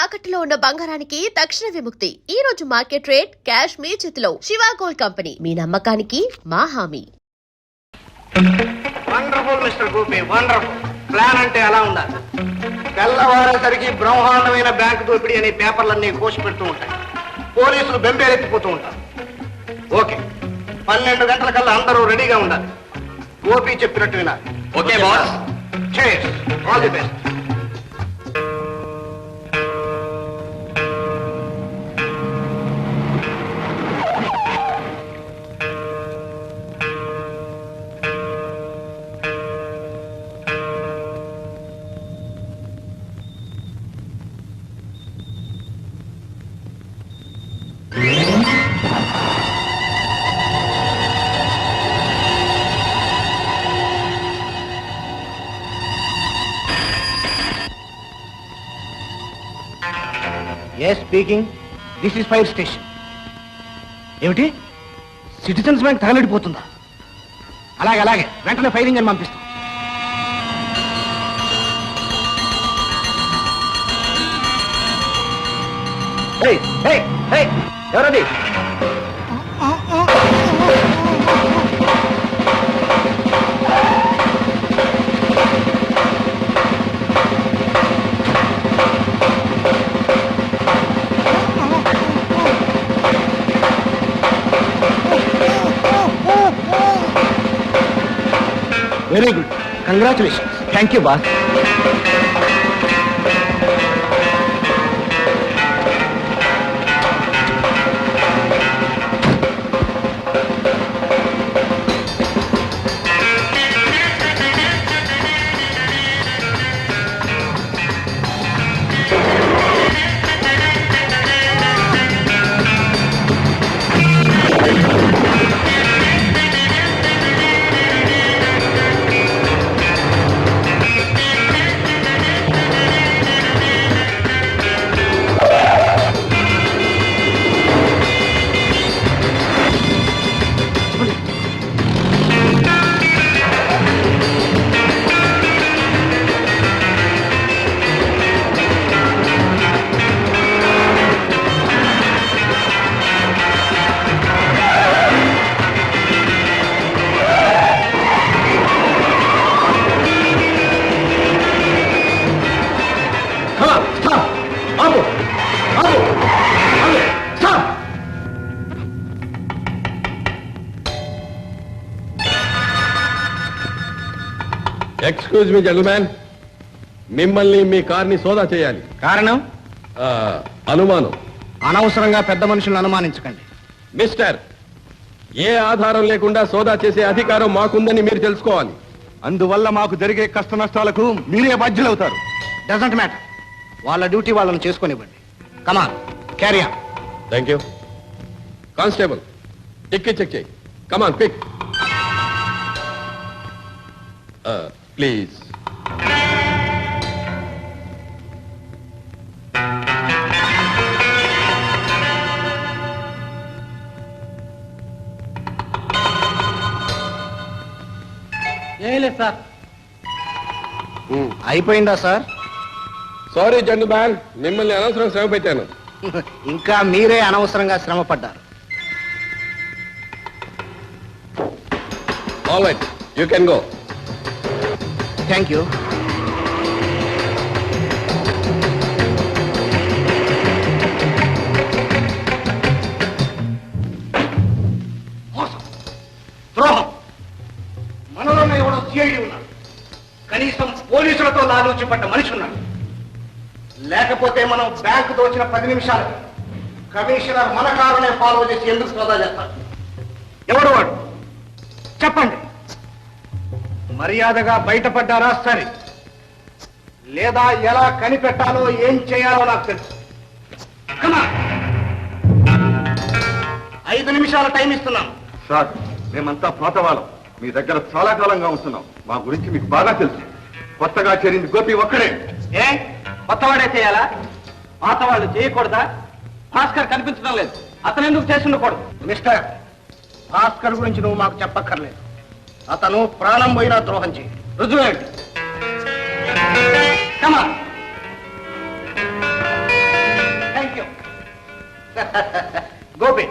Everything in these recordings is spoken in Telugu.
తాకట్టులో ఉన్న బంగారానికి తక్షణ విముక్తి. ఈ రోజు మార్కెట్ రేట్ క్యాష్ మీ చేతిలో. శివ గోల్డ్ కంపెనీ, మీ నమ్మకానికి మా హామీ. Wonderful mister Gopi, wonderful. Plan అంటే అలా ఉండాలి. తెల్లవారేసరికి బ్రహ్మాండమైన బ్యాంకు దోపిడీ అనే పేపర్లన్నీ కోసి పెడుతూ ఉంటాయి. పోలీసులు బెంబేలెత్తిపోతూ ఉంటారు. ఓకే, 12 గంటలకల్లా అందరూ రెడీగా ఉండాలి. గోపి చెప్పినట్టు వినాలి. Okay boss. All the best. Yes, speaking. This is fire station. ఏమిటి, సిటిజన్స్ బ్యాంక్ తగలడిపోతుందా? అలాగే అలాగే, వెంటనే ఫైర్ ఇంజన్ పంపిస్తాం. ఎవరది? Very good, congratulations. Thank you boss. Excuse me gentlemen, మిమ్మల్ని మీ కార్ని సోదా చేయాలి. కారణం? అనుమానం. అనవసరంగా పెద్ద మనుషులను అనుమానించకండి. మిస్టర్, ఏ ఆధారం లేకుండా సోదా చేసే అధికారం మాకుందని మీరు తెలుసుకోవాలి. అందువల్ల మాకు జరిగే కష్ట నష్టాలకు మీరే బాధ్యులవుతారు. డజంట్ మ్యాటర్, వాళ్ళ డ్యూటీ వాళ్ళని చేసుకునివ్వండి. Come on, carry on. Thank you. Constable, టిక్కి చెక్ చేయి. Come on, pick. ప్లీజ్. సార్, అయిపోయిందా సార్? సారీ జెంటిల్మెన్, మిమ్మల్ని అనవసరం శ్రమ పెట్టాను. ఇంకా మీరే అనవసరంగా శ్రమ పడ్డారు. All right, you can go. Thank you. ద్రోహం. మనలోనే ఎవడో సిఐడి ఉన్నాడు. కనీసం పోలీసులతో లాలూచి పడ్డ మనిషి ఉన్నాడు. లేకపోతే మనం బ్యాంకు దోచిన 10 నిమిషాలు కమిషనర్ మన కారునే ఫాలో చేసి ఎందుకు సోదా చేస్తాడు? ఎవడు వాడు? చెప్పండి. మర్యాదగా బయటపడ్డారా సరే, లేదా ఎలా కనిపెట్టాలో ఏం చేయాలో నాకు తెలుసు. 5 నిమిషాల టైం ఇస్తున్నాం. సార్, మేమంతా పాతవాళ్ళం. మీ దగ్గర చాలా కాలంగా ఉంటున్నాం. మా గురించి మీకు బాగా తెలుసు. కొత్తగా చేరింది గోపి ఒక్కడే. ఏ కొత్తవాడే చేయాలా? పాతవాళ్ళు చేయకూడదా? భాస్కర్ కనిపించడం లేదు, అతను ఎందుకు చేసి ఉండకూడదు? మిస్టర్, భాస్కర్ గురించి నువ్వు మాకు చెప్పక్కర్లేదు. అతను ప్రాణం పోయినా ద్రోహం చేయి. రుజువేంటి? గోపి,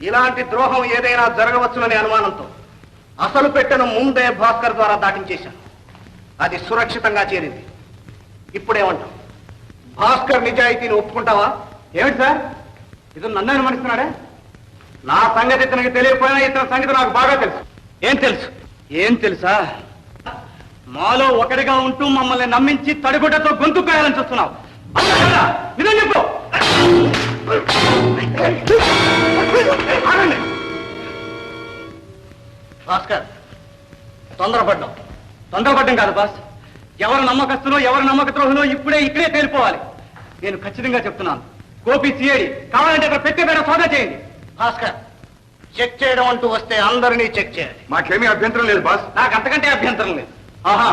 ఇలాంటి ద్రోహం ఏదైనా జరగవచ్చుననే అనుమానంతో అసలు పెట్టెను ముందే భాస్కర్ ద్వారా దాటించేశాను. అది సురక్షితంగా చేరింది. ఇప్పుడేమంటావు? భాస్కర్ నిజాయితీని ఒప్పుకుంటావా? ఏమిటి సార్, ఇతను నన్ను అనుమానిస్తున్నాడే? నా సంగతి ఇతనికి తెలియకపోయినా ఇతని సంగతి నాకు బాగా తెలుసు. ఏం తెలుసు? ఏం తెలుసా? మాలో ఒకటిగా ఉంటూ మమ్మల్ని నమ్మించి తడిగుడ్డతో గొంతు కాయాలని చూస్తున్నావు. నిజం చెప్పు. ఆగండి. భాస్కర్, తొందరపడ్డం కాదు బాస్. ఎవరు నమ్మకస్తులో ఎవరు నమ్మక ద్రోహులో ఇక్కడే తేలిపోవాలి. నేను ఖచ్చితంగా చెప్తున్నాను. గోపి సిఐడి, కావాలంటే అక్కడ పెట్టి పేడ సోదా చేయండి. భాస్కర్, చెక్ చేయడం అంటూ వస్తే అందరినీ చెక్ చేయాలి. మాకేమీ అభ్యంతరం లేదు బాస్. నాకు అంతకంటే అభ్యంతరం లేదు. ఆహా,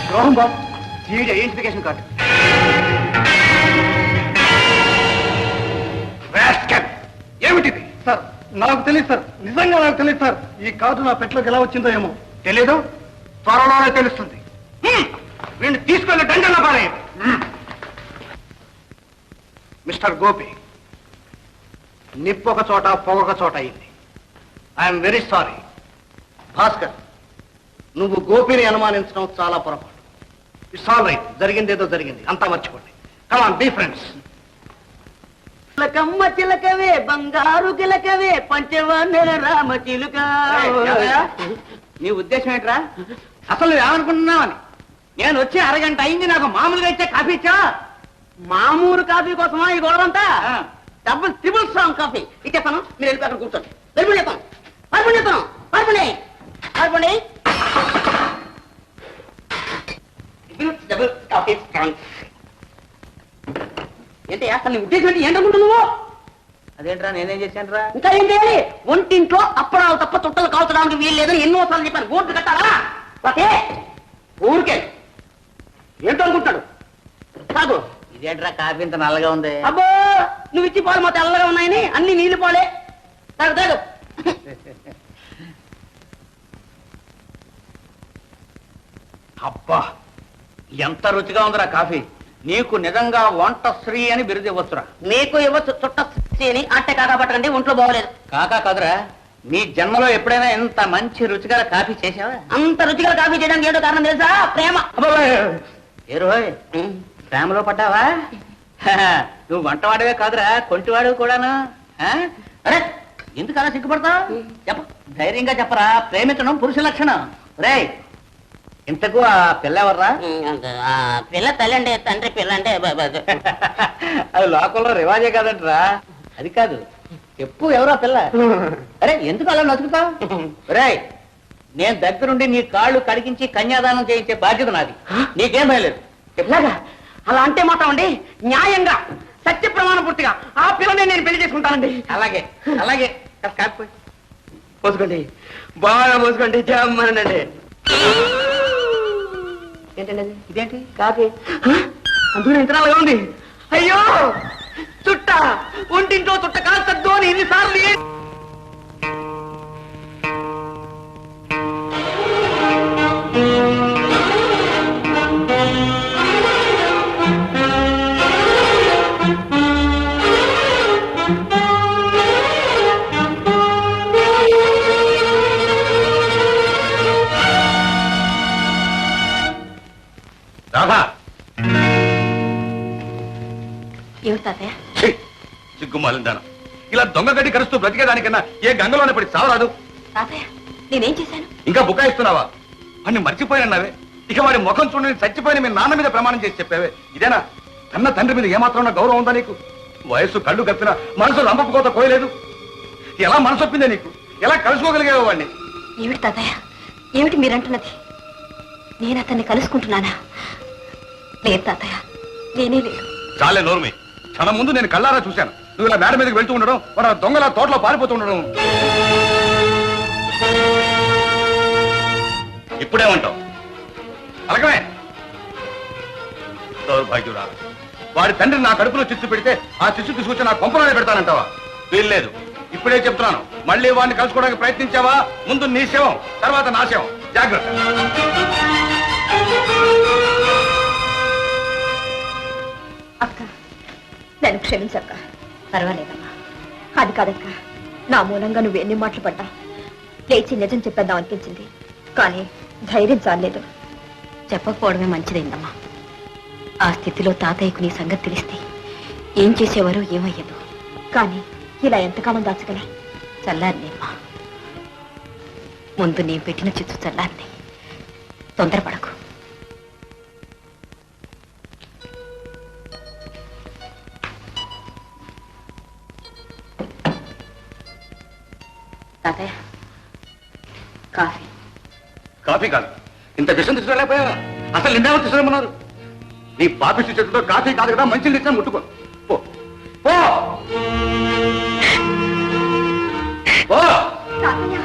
ద్రోహం బాబు. CID identification card. ఏమిటిది? సార్ నాకు తెలియదు సార్, నిజంగా నాకు తెలియదు సార్. ఈ కార్డు నా పెట్లోకి ఎలా వచ్చిందో ఏమో. తెలీదు? త్వరలోనే తెలుస్తుంది. వీడిని తీసుకెళ్లి దండన పారేయండి. మిస్టర్ గోపి, నిప్పొక చోట పొగొక చోట అయింది. I'm very sorry. భాస్కర్, నువ్వు గోపిని అనుమానించడం చాలా పొరపాటు. It's all right. జరిగిందేదో జరిగింది, అంతా మర్చిపోండి. Come on, be friends. చిలకమ్మ చిలకవే బంగారు గిలకవే పంచవర్ణన రామ చిలుక. నీ ఉద్దేశం ఏంట్రా? అసలు నువ్వేమనుకుంటున్నావని? నేను వచ్చి అరగంట అయింది, నాకు మామూలుగా ఇచ్చే కాఫీ ఇచ్చా? మామూలు కాఫీ కోసమా ఈ గొడవంతా? డబుల్ ట్రిపుల్ స్ట్రాంగ్ కాఫీ ఇచ్చేస్తాను. మీరు వెళ్ళి అక్కడ కూర్చోండి. వెళ్ళి చెప్తాను. పడుకోండి చెప్తాను. పడుకోండి పడుకోండి. Double coffee strong. ఏంటి అసలు నీ ఉద్దేశం ఏంటి? ఏంటనుకుంటున్నావు? అదేంట్రా, నేనేం చేశానురా? ఇంకా ఏం చేయాలి? ఒంటింట్లో అప్పడాలు తప్ప చుట్టలు కాల్చడానికి వీలు లేదని ఎన్నోసార్లు చెప్పాను. గోర్డు కట్టాలా? ఓకే, ఊరికే ఏంటో అనుకుంటాడు. కాదు, ఇదేంట్రా కాఫీ ఇంత నల్లగా ఉంది? అబ్బో, నువ్వు ఇచ్చి పాలు మా తెల్లగా ఉన్నాయని అన్ని నీళ్లు పోలే. తాగు తాగు. అబ్బా, ఎంత రుచిగా ఉందిరా కాఫీ. నీకు నిజంగా వంట శ్రీ అని బిరుదు ఇవ్వచ్చురా. నీకు ఇవ్వచ్చు చుట్ట అని అట్టే కాకా పట్టకండి, ఒంట్లో బాగోలేదు. కాకా కాదురా, నీ జన్మలో ఎప్పుడైనా ఇంత మంచి రుచిగా కాఫీ చేసావా? అంత రుచిగా కాఫీ చేయడానికి ఏదో కారణం తెలుసా? ప్రేమ. ఏ రోయ్, ప్రేమలో పడ్డావా? నువ్వు వంటవాడివే కాదురా, కొంటివాడివి కూడాను. అరే, ఎందుకు అలా సిగ్గుపడతావు? చెప్ప, ధైర్యంగా చెప్పరా. ప్రేమించడం పురుష లక్షణం. రే, ఇంతకు ఆ పిల్ల ఎవర్రా? పిల్ల తల్లి అంటే తండ్రి, పిల్ల అంటే అది లోకంలో రివాజే కాదంటరా. అది కాదు, చెప్పు ఎవరా పిల్ల? అరే, ఎందుకు అలా నతుకుతావు? రే, నేను దగ్గరుండి నీ కాళ్ళు కడిగించి కన్యాదానం చేయించే బాధ్యత నాది. నీకేం భయలేదు. ఎట్లాగా? అలా అంటే మాత్రం అండి న్యాయంగా సత్య ప్రమాణ పూర్తిగా ఆ పిల్లని నేను పెళ్లి చేసుకుంటానండి. అలాగే అలాగే. కాకపోయి పోసుకోండి, బాగా పోసుకోండి. జమ్మనండి. ఏంటండి ఇదేంటి? కాఫీ అందులో ఎంత నల్లగా ఉంది. అయ్యో, చుట్ట ఒంటింట్లో చుట్ట కాల్చద్దు అని ఎన్నిసార్లు రాధా, ఏమిటి తాతయ్య? సిగ్గుమాలిందాను. ఇలా దొంగ గడ్డి కరుస్తూ బ్రతికేదానికన్నా ఏ గంగలోనే పడి సావరాదు. తాతయ్య, నేనేం చేశాను? ఇంకా బుకాయిస్తున్నావా? అన్ని మర్చిపోయినావే. ఇక వాడి ముఖం చూడని చచ్చిపోయిన మీ నాన్న మీద ప్రమాణం చేసి చెప్పావే. ఇదేనా? కన్న తండ్రి మీద ఏమాత్రం గౌరవం ఉందా నీకు? వయస్సు కళ్ళు కప్పినా మనసు రంపకోత కోయలేదు. ఎలా మనసు ఒప్పిందే నీకు? ఎలా కలుసుకోగలిగేవా వాడిని? ఏమిటి తాతయ్య, ఏమిటి మీరంటున్నది? నేను అతన్ని కలుసుకుంటున్నానా? లేదు తాతయ్య, నేనే లేదు. చాలే నోర్మి. క్షణం ముందు నేను కళ్ళారా చూశాను. నువ్వు ఇలా మేడ మీదకి వెళ్తూ ఉండడం, మన దొంగల తోటలో పారిపోతూ ఉండడం. ఇప్పుడేమంటావు? అలాగనే దౌర్భాగ్యురా. వాడి తండ్రి నా కడుపులో చిచ్చు పెడితే ఆ చిచ్చు తీసుకొచ్చి నా కొంపలోనే పెడతానంటావా? వీల్లేదు. ఇప్పుడే చెప్తున్నాను, మళ్ళీ వాడిని కలుసుకోవడానికి ప్రయత్నించావా, ముందు నీ శవం, తర్వాత నా శవం. జాగ్రత్త. అక్క, నన్ను క్షమించక్క. పర్వాలేదమ్మా. అది కాదక్క, నా మూలంగా నువ్వు ఎన్ని మాటలు పడ్డా లేచి నిజం చెప్పేద్దాం అనిపించింది, కానీ ధైర్యం చాలేదు. చెప్పకపోవడమే మంచిదైందమ్మా. ఆ స్థితిలో తాతయ్యకు నీ సంగతి తెలిస్తే ఏం చేసేవారో ఏమయ్యదు. కానీ ఇలా ఎంతకాలం దాచగలే? చల్లారినేమ్మా. ముందు నేను పెట్టిన చిచ్చు చల్లారిని. తొందరపడకు. తాతయ్య, కాఫీ. కాఫీ కాదు, ఇంత విషయం తీసుకురాలేకపోయా? అసలు నిన్నేమో తీసుకురామన్నారు? నీ పాపిష్టి చేతితో కాఫీ కాదు కదా, మంచి తెచ్చినా ముట్టుకో. పో పో పో. తాతయ్య,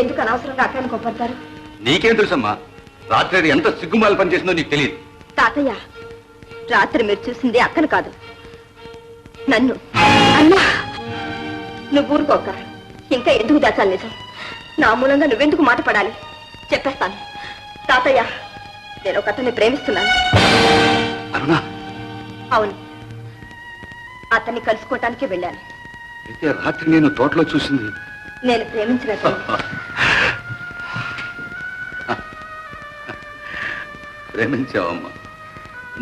ఎందుకు అనవసరంగా అక్కని కొప్పడతారు? నీకేం తెలుసమ్మా? రాత్రి అది ఎంత సిగ్గుమాల పని చేసిందో నీకు తెలియదు. తాతయ్య, రాత్రి మీరు చూసింది అక్కను కాదు, నన్ను. అన్నా, నువ్వు ఊరుకోక. ఇంకా ఎందుకు దాచాలి నిజం? నా మూలంగా నువ్వెందుకు మాట పడాలి? చెప్పేస్తాను. తాతయ్య, నేను ఒక అతన్ని ప్రేమిస్తున్నాను. అరుణా? అవును, అతన్ని కలుసుకోవటానికి వెళ్ళాను. అయితే రాత్రి నేను తోటలో చూసింది నేను ప్రేమించిన ప్రేమించావమ్మా,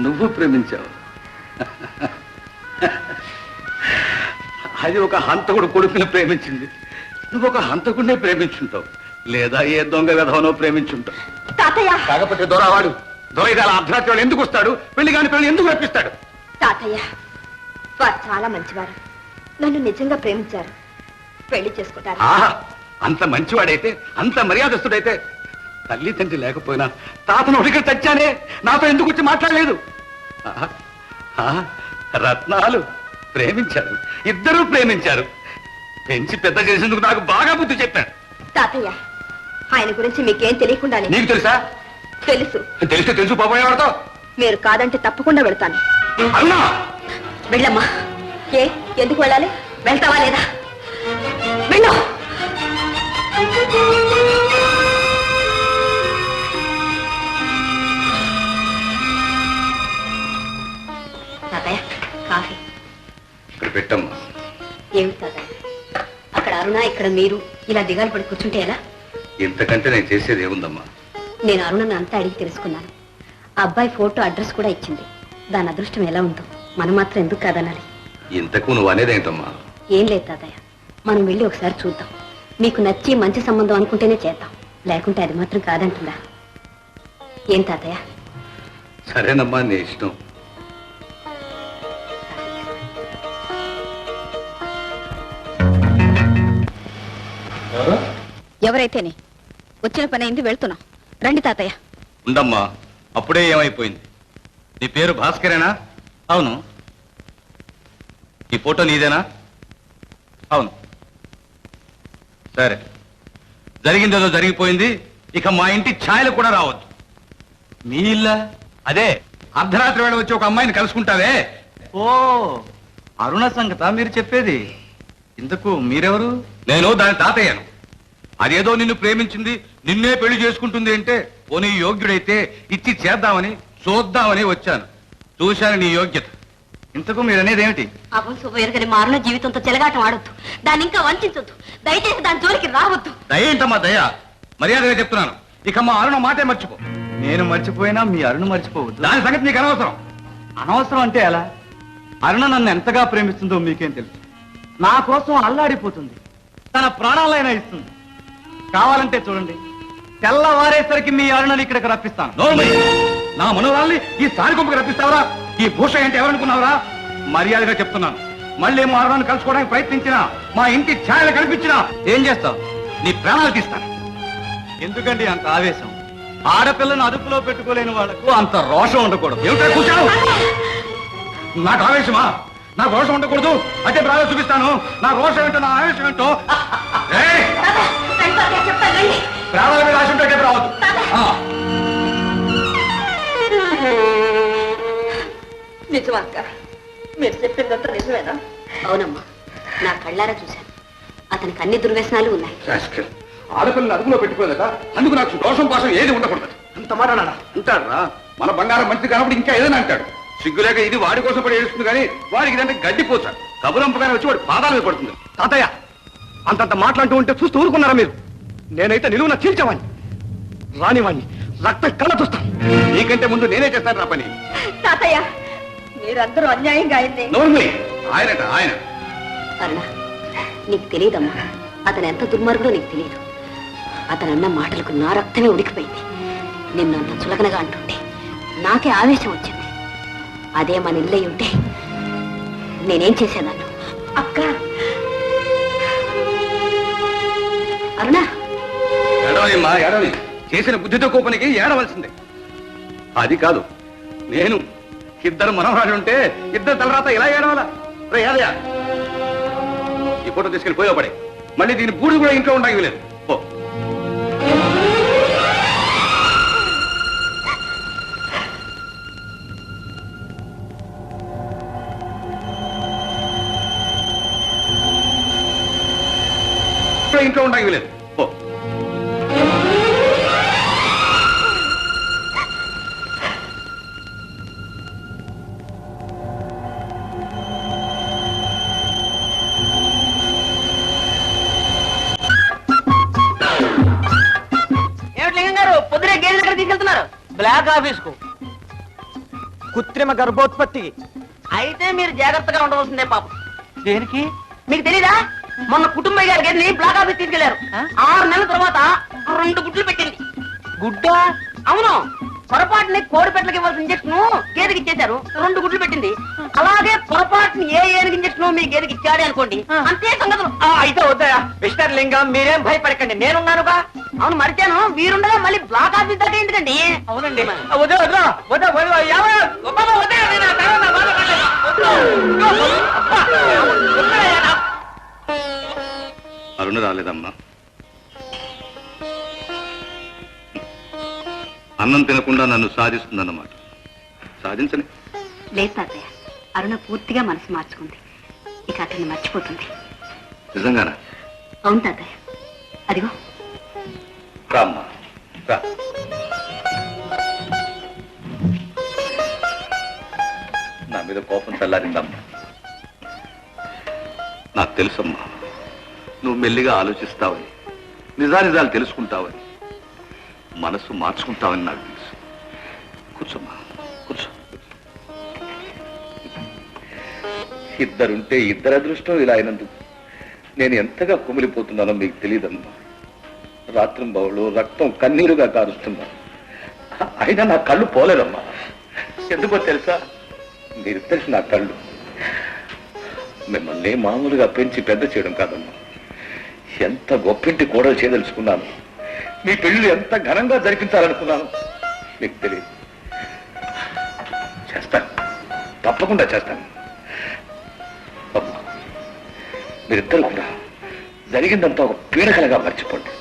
నువ్వు ప్రేమించావు. అది ఒక హంతకుడు కొడుకుని ప్రేమించింది. నువ్వు ఒక హంతకుడినే ప్రేమించుంటావు, లేదా ఏ దొంగ విధవనో ప్రేమించుంటావు. తాతయ్య, కాకపోతే దొరవాడు దొరైదాల అర్ధరాత్రి వాళ్ళు ఎందుకు వస్తాడు? పెళ్లి కాని పెళ్లి ఎందుకు రప్పిస్తాడు? తాతయ్య, వారు చాలా మంచివారు. నన్ను నిజంగా ప్రేమించారు. పెళ్లి చేసుకుంటారు. ఆహా, అంత మంచివాడైతే, అంత మర్యాదస్తుడైతే, తల్లి తండ్రి లేకపోయినా తాతను ఒడిగడు తెచ్చానే, నాతో ఎందుకు వచ్చి మాట్లాడలేదు? ఆహా, ఆహా, రత్నాలు ప్రేమించారు, ఇద్దరూ ప్రేమించారు. పెంచి పెద్ద చేసేందుకు నాకు బాగా బుద్ధి చెప్పాడు. తాతయ్య, ఆయన గురించి మీకేం తెలియకుండానే. నీకు తెలుసా? తెలుసు. తెలిస్తే తెలుసు పోయేవాడతో. మీరు కాదంటే తప్పకుండా వెళ్తాను. అన్నా, వెళ్ళమ్మా. ఏ, ఎందుకు వెళ్ళాలి? వెళ్తావా లేదా? వెళ్ళు. తాతయ్య, కాఫీ. ఇక్కడ పెట్టమ్మా. ఏమిటి తాతయ్య, అక్కడ అరుణ, ఇక్కడ మీరు ఇలా దిగాలు పడి కూర్చుంటే ఎలా? ఇంతకంటే నేను చేసేది ఏముందమ్మా? నేను అరుణను అంతా అడిగి తెలుసుకున్నాను. ఆ అబ్బాయి ఫోటో అడ్రస్ కూడా ఇచ్చింది. దాని అదృష్టం ఎలా ఉందో మనం మాత్రం ఎందుకు కాదనాలి? ఇంతకు నువ్వు అనేదేంటమ్మా? ఏం లేదు తాతయ్య, మనం వెళ్ళి ఒకసారి చూద్దాం. మీకు నచ్చి మంచి సంబంధం అనుకుంటేనే చేద్దాం, లేకుంటే అది మాత్రం కాదంటుందా? ఏం తాతయ్య? సరేనమ్మా, నీ ఇష్టం. ఎవరైతేనే వచ్చిన పని అయింది, వెళ్తున్నాం. రండి తాతయ్య. ఉండమ్మా, అప్పుడే ఏమైపోయింది? నీ పేరు భాస్కరేనా? అవును. ఈ ఫోటో నీదేనా? అవును. సరే, జరిగిందేదో జరిగిపోయింది. ఇక మా ఇంటి ఛాయలు కూడా రావద్దు. మీ ఇల్లా? అదే, అర్ధరాత్రి వేళ వచ్చి ఒక అమ్మాయిని కలుసుకుంటావే. ఓ, అరుణ సంగత మీరు చెప్పేది. ఇంతకు మీరెవరు? నేను దాని తాతయ్యను. అదేదో నిన్ను ప్రేమించింది, నిన్నే పెళ్లి చేసుకుంటుంది అంటే, పోనీ యోగ్యుడైతే ఇచ్చి చేద్దామని, చూద్దామని వచ్చాను. చూశాను నీ యోగ్యత. ఇంతకు మీరు అనేది ఏమిటి? అభం శుభయర్గని మారున జీవితంతో చెలగాటం ఆడొద్దు. దాన్ని ఇంకా వంచొద్దు. దయచేసి దాని జోలికి రావద్దు. దయ ఏంటమ్మా దయ? మర్యాదగా చెప్తున్నాను. ఇక మా అరుణ మాటే మర్చిపో. నేను మర్చిపోయినా మీ అరుణ మర్చిపోవద్దు. దాని సంగతి నీకు అనవసరం. అనవసరం అంటే ఎలా? అరుణ నన్ను ఎంతగా ప్రేమిస్తుందో మీకేం తెలుసు? నా కోసం అల్లాడిపోతుంది, తన ప్రాణాలైనా ఇస్తుంది. కావాలంటే చూడండి, తెల్లవారేసరికి మీ అరుణని ఇక్కడికి రప్పిస్తాను. నోర్మై, నా మనోరాల్ని ఈ సారికొంపకి రప్పిస్తావరా? ఈ భూష అంటే ఎవరనుకున్నావరా? మర్యాదగా చెప్తున్నాను, మళ్ళీ మా అరుణాన్ని కలుసుకోవడానికి ప్రయత్నించినా, మా ఇంటి ఛాయలు కనిపించినా ఏం చేస్తావు? నీ ప్రాణాలు తీస్తాను. ఎందుకండి అంత ఆవేశం? ఆడపిల్లను అదుపులో పెట్టుకోలేని వాళ్ళకు అంత రోషం ఉండకూడదు. ఏమిటో కూర్చావు? నాకు ఆవేశమా? నాకు రోషం ఉండకూడదు. అదే ప్రాణం చూపిస్తాను. నా రోషం ఏంటో, నా ఆవేశం ఏంటో. ఏయ్! ప్రాణాల మీద ఆశ ఉంటే రావద్దు. నిజమా అక్క? మీరు చెప్పిందంతా నిజమేనా? అవునమ్మా, నా కళ్ళారా చూశాను. అతనికి అన్ని దుర్వ్యసనాలు ఉన్నాయి. ఆడపిల్లని అదుపులో పెట్టుకోలేదా? అందుకు నాకు దోషం పాసం ఏది ఉండకూడదు. అంత మాట నాన్న. అంటారా? మన బంగారం మంచిది కాబట్టి ఇంకా ఏదైనా అంటాడు. సిగ్గులేక ఇది వాడి కోసం పడి ఏడుస్తుంది కానీ వాడికి ఇదంటే గడ్డిపోచా. కబురంపగానే వచ్చి వాడి పాదాల మీద పడుతుంది. తాతయ్య అంతంత మాట్లాడుతూ ఉంటే చూస్తూ ఊరుకున్నారా మీరు? నేనైతే నిలువున చీల్చేవాణ్ణి, రానివాణ్ణి, రక్తం కళ్ళ చూస్తాను. నీకంటే ముందు నేనే చేస్తాను నా పని. తాతయ్య, మీరందరూ అన్యాయంగా అయింది. నోర్మి ఆయనట ఆయన. అరుణ, నీకు తెలియదమ్మా, అతను ఎంత దుర్మార్గుడో నీకు తెలియదు. అతను అన్న మాటలకు నా రక్తమే ఉడికిపోయింది. నిన్ను అంత చులకనగా అంటుంటే నాకే ఆవేశం వచ్చింది. అదే మన ఇల్లై ఉంటే నేనేం చేసేదాన్ని? అక్క, అరుణ, ఏడవనిమ్మా, ఏడవని. చేసిన బుద్ధితో కోపనికి ఏడవలసిందే. అది కాదు, నేను ఇద్దరు మనవరాలు ఉంటే ఇద్దరు తలరాత ఇలా ఏడవాలా? రే ఏదయ్యా, ఈ ఫోటో తీసుకెళ్ళి పోయో పడే. మళ్ళీ దీని బూడి కూడా ఇంట్లో ఉండగా లేదు. పో. ఇంట్లో ఉండగా లేదు. పో. ఏమిటి లింగం గారు, పొద్దునే గేదె దగ్గర తీసుకెళ్తున్నారు? బ్లాక్ ఆఫీస్ కు కృత్రిమ గర్భోత్పత్తి. అయితే మీరు జాగ్రత్తగా ఉండవలసిందే పాపం. దేనికి? మీకు తెలీదా? మొన్న కుటుంబయ్య గారి గదిని బ్లాక్ ఆఫీస్ తీసుకెళ్లారు. 6 నెలల తర్వాత 2 గుడ్లు పెట్టింది. గుడ్డ? అవును, పొరపాటుని కోడి పెట్టలకి ఇవ్వాల్సిన ఇంజక్షన్ గేదెకి ఇచ్చేశారు. 2 గుడ్లు పెట్టింది. అలాగే పొరపాటుని ఏనుగు ఇంజక్షన్ మీ గేదెకి ఇచ్చాడే అనుకోండి, అంతే సంగతులు. అయితే వద్దయా మిస్టర్ లింగం, మీరేం భయపడకండి, నేనున్నానుగా. అవును, మరిచాను. వీరుండగా మళ్ళీ బ్లాక్ ఆఫీస్ దాకా ఎందుకండి? అవునండి. వద్దు వద్దు వద్దు వద్దు అరుణ రాలేదమ్మా. అన్నం తినకుండా నన్ను సాధిస్తుందన్నమాట. సాధించని. లేదు తాతయ్య, అరుణ పూర్తిగా మనసు మార్చుకుంది. ఇక అతన్ని మర్చిపోతుంది. నిజంగానా? అవును తాతయ్య, అదిగో. రామ్మా, రా. నా మీద కోపం చల్లారిందమ్మా. నాకు తెలుసమ్మా, నువ్వు మెల్లిగా ఆలోచిస్తావని, నిజానిజాలు తెలుసుకుంటావని, మనసు మార్చుకుంటావని నాకు తెలుసు. కూర్చోమ్మా, కూర్చో. ఇద్దరుంటే ఇద్దరు అదృష్టం ఇలా అయినందుకు నేను ఎంతగా కుమిలిపోతున్నానో మీకు తెలియదమ్మా. రాత్రింబవళ్ళు రక్తం కన్నీరుగా కారుస్తున్నాను. అయినా నా కళ్ళు పోలేదమ్మా. ఎందుకో తెలుసా? మీరిద్దరికి నా కళ్ళు. మిమ్మల్ని మామూలుగా పెంచి పెద్ద చేయడం కాదమ్మా, ఎంత గొప్పింటి కోడలు చేయదలుచుకున్నాను. మీ పెళ్లి ఎంత ఘనంగా జరిపించాలనుకున్నాను మీకు తెలియదు. చేస్తాను, తప్పకుండా చేస్తాను. అమ్మా, మీరిద్దరు కూడా జరిగిందంతా ఒక పీడకలగా మర్చిపోండి.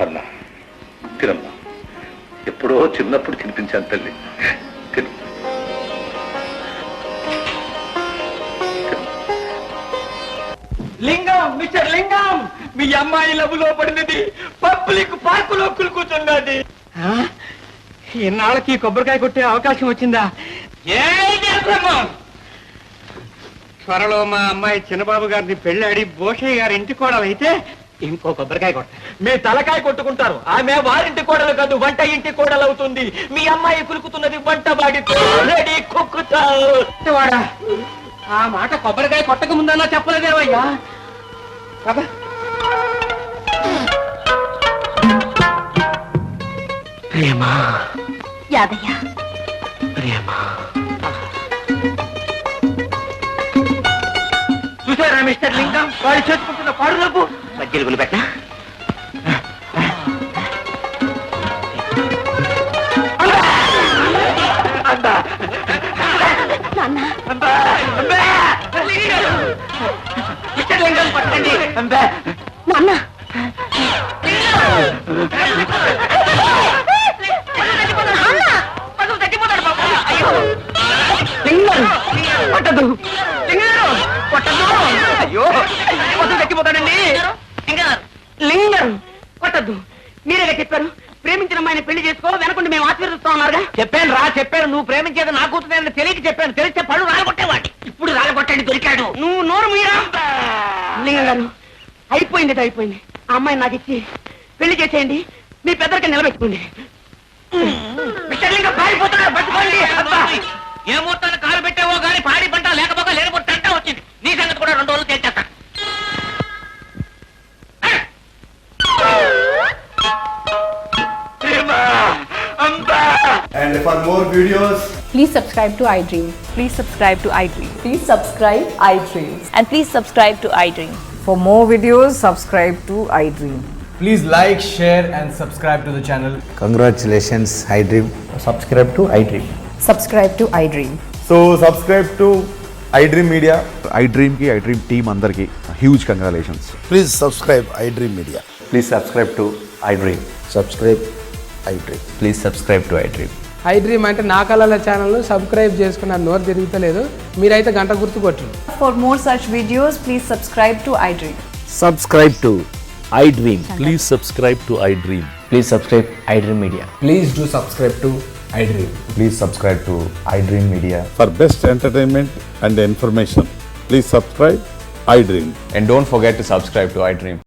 అన్నా, తినమ్మా. ఎప్పుడో చిన్నప్పుడు తినిపించాను తల్లి. తిను. లింగం, మిస్టర్ లింగం, మీ అమ్మాయి లబులో పడినది పబ్లిక్ పార్కులో కూర్చున్నది. ఇన్నాళ్ళకి కొబ్బరికాయ కొట్టే అవకాశం వచ్చిందా? త్వరలో మా అమ్మాయి చిన్నబాబు గారిని పెళ్ళాడి భోషయ్య గారి ఇంటి కోడలైతే ఇంకో కొబ్బరికాయ కొట్ట. మీ తలకాయ కొట్టుకుంటారు. ఆమె వారింటి కోడలు కాదు, వంట ఇంటి కోడలు అవుతుంది. మీ అమ్మాయి కులుకుతున్నది వంట వాడితో. రెడీ కుక్కుతావాడా? ఆ మాట కొబ్బరికాయ కొట్టక ముందన్నా చెప్పలేదేవయ్యా. ప్రేమా, యాదయ్య, ప్రేమా. చూసారా మిస్టర్ లింగం, వాడు చేసుకుంటున్న పాడులకు మధ్యలో పెట్టా. కాదు మీరేగా చెప్పారు ప్రేమించిన అమ్మాయిని పెళ్లి చేసుకో వెనకుండి మేము ఆశీర్వదిస్తాం అన్నారుగా చెప్పాను నువ్వు ప్రేమించేది నా కూతురు తెలియక చెప్పాను తెలిస్తే పళ్ళు రాలగొట్టేవాడి ఇప్పుడు రాలగొట్టండి దొరికాడు నువ్వు నోరు మీరా లింగం గారు అయిపోయింది ఆ అమ్మాయిని నాకు ఇచ్చి పెళ్లి చేసేయండి మీ పెద్దరికి నిలబెట్టుకోండి మిస్టర్ పారిపోతున్నారు పట్టుకోండి ఏ ముహూర్తాన్ని కాలు పెట్టావో గానీ పాడి పంట లేకపోగా లేని పంట వచ్చింది నీ సంగతి కూడా 2 రోజులు తేల్చేస్తా And for more videos, Please subscribe to iDream. Please subscribe to iDream. Please subscribe iDream. And please subscribe to iDream. For more videos, subscribe to iDream. please like, share, and subscribe to the channel. Congratulations, iDream. Subscribe to iDream. Subscribe to iDream. So subscribe to iDream Media. iDream ki iDream team andarki huge congratulations. Please subscribe iDream Media. Please subscribe to iDream. Subscribe iDream. Please subscribe to iDream. iDream అంటే నా కళల ఛానల్ సబ్స్క్రైబ్ చేసుకున్న నోరు తిరుగుతలేదు మీరైతే గంట గుర్తు కొట్టండి. For more such videos, please subscribe to iDream. Subscribe to iDream. Please subscribe to iDream. Please subscribe iDream Media. Please do subscribe to iDream. Please subscribe to iDream Media. For best entertainment and information, please subscribe iDream. And don't forget to subscribe to iDream.